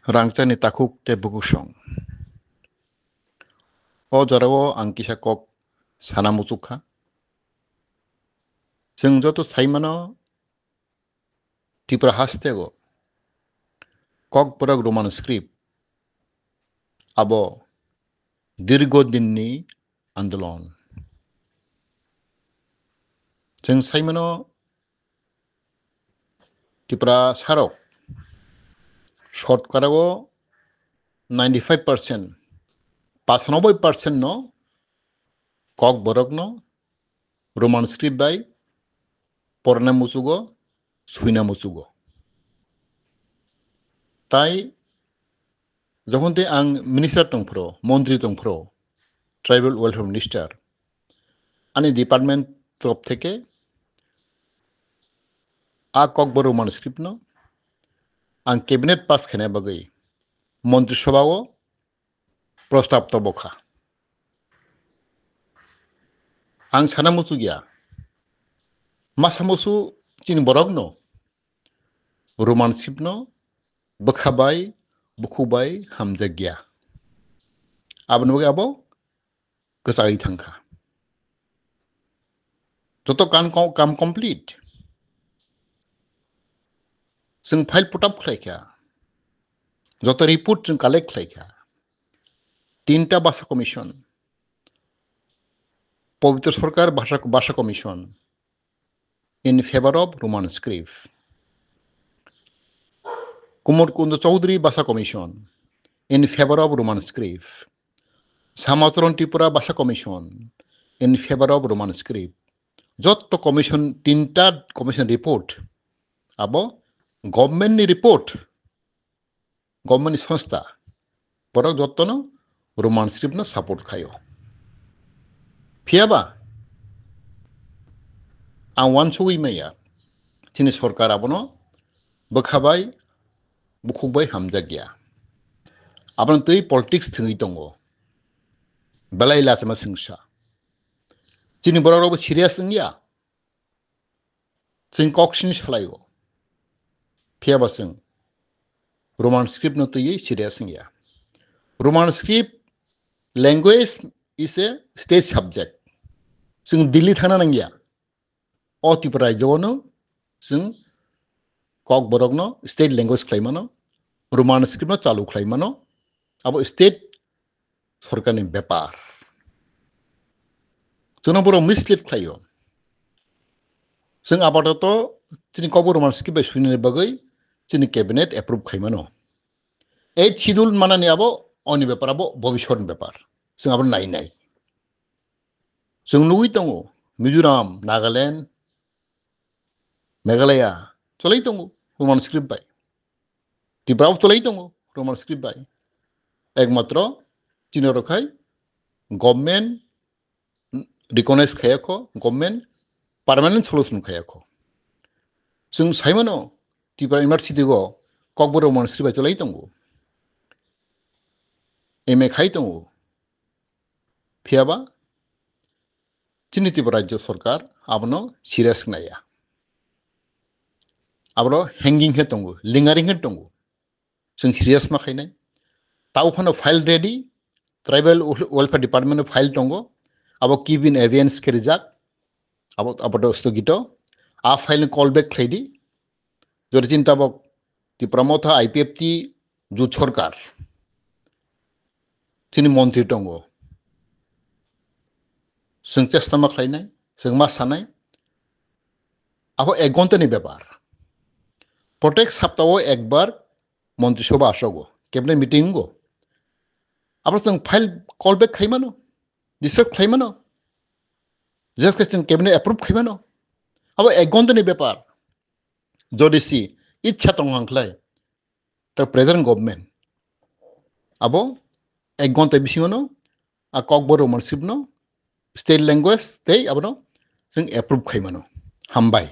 Rangchani takuk te bugusong. O jarawo angkisa kok sanamuchukha. Jeng joto saimano tipra hastego. Kok borok roman script. Abo dirgodinni andolon. Jeng saimano tipra sarok. Shortkarago 95% 95% no kok borok no roman script by porna musugo suina musugo. Tai যখন তে আং minister টংফ্রো মন্ত্রী টংফ্রো tribal welfare minister আনি department তরফ থেকে আ ককবর Roman script ন আং cabinet pass খেনে বাগৈ মন্ত্রিসভাও প্রস্তাব তবখা আং সানা মুচু গিয়া মাসামসু চিন বরক ন রোমান স্ক্রিপ্ট ন বখাবাই বুখুবাই হামজা গিয়া আবন বগে আবো গোসাই থাংখা যত কাম কমপ্লিট जों फाइल पुटअप खालायखा যত रिपोर्ट जों कालेक्ट खालायखा 3टा भाषा कमिशन पवित्र सरकार भाषा commission in favour of Roman script Kumar Kunda Chowdhury भाषा commission in favour of Roman script Shyamacharan Tripura भाषा commission in favour of Roman script যত कमिशन 3टा कमिशन रिपोर्ट अब गवर्नमेंट नि रिपोर्ट गवर्नमेंट संस्था बरक जत्तनो रोमान स्क्रिप्ट न सपोर्ट खायो फियाबा आं वानसुई मैया चिनि सरकार आबनो बखाबाय बुखुबाय हामजा गया आबन तै पॉलिटिक्स थंगै दंगो बलाय लाचमा सिंसा चिनि बरक सिरियास नंगिया जों कक्सिन सालायो फियाबासों रोमान स्क्रिप्ट न तयै सिरियास नंगिया Roman script language is a state subject जों दिल्ली थाना नंगिया अ त्रिपुरा राज्योआवनो जों कक बरकनो स्टेट लैंग्वेज खालायमानो रोमान स्क्रिप्ट न चालू खालायमानो अब स्टेट सरकारनि बेपार जोंना बर' मिसलिड खालायो जों आबादाथ' जोंनि कक रोमान स्क्रिप्ट बाय सुनिनि बागै जोंनि कैबिनेट एप्रुव खालायमानो ए शिड्यूल मानानि आबो अनि बेपार आबो भविष्यनि बेपार जों आबो नायनाय जों नुयै दङ मिजोराम नागालैंड मेघालय चलै दङ रोमान स्क्रिप्ट बाय त्रिपुराव चलै दङ रोमान स्क्रिप्ट बाय एकमात्र चिनो रखाय गवर्नमेंट रिकगनाइज खायाखो गवर्नमेंट पार्मानेंट सल्यूशन खायाखो जों साइमानो त्रिपुरा यूनिवर्सिटी गो कक रोमान स्क्रिप्ट बाय चलै दङ एमए खाई दङ फियाबा चिनि त्रिपुरा राज्य सरकार आबनो सिरियास नाया आबरो हैंगिंग हे दङ लिंगारिंग हे दङ जों सिरियास मा खायनाय ताउफानो file ready tribal welfare department file दङ अब कीबिन एवियंस के रिजाक अब स्थगित आ फाइल कॉल बैक खायदी जर चिंता बक त्रिपुरा मथा आईपीएफटी जुत सरकार चिनि मंत्री दङ जों चेष्टा मा खालायनाय जों मा सानाय अब 1 घंटानि बेपार प्रत्येक सप्ताह एक बार मंत्रिसभा आसगो कैबिनेट मीटिंग गो अब जों फाइल कॉल बैक खायमानो डिस्कस खायमानो जस्ट जों कैबिनेट एप्रूव खायमानो अब 1 घंटानि बेपार जदिसि इच्छा दंहांख्लाय दा प्रेजेंट गवर्नमेंट अब 1 घंटा बिसिङावनो आ कक रोमान स्क्रिप्ट न स्टेट लैंग्वेज ते अब जों एप्रूव खायमानो हामबाय।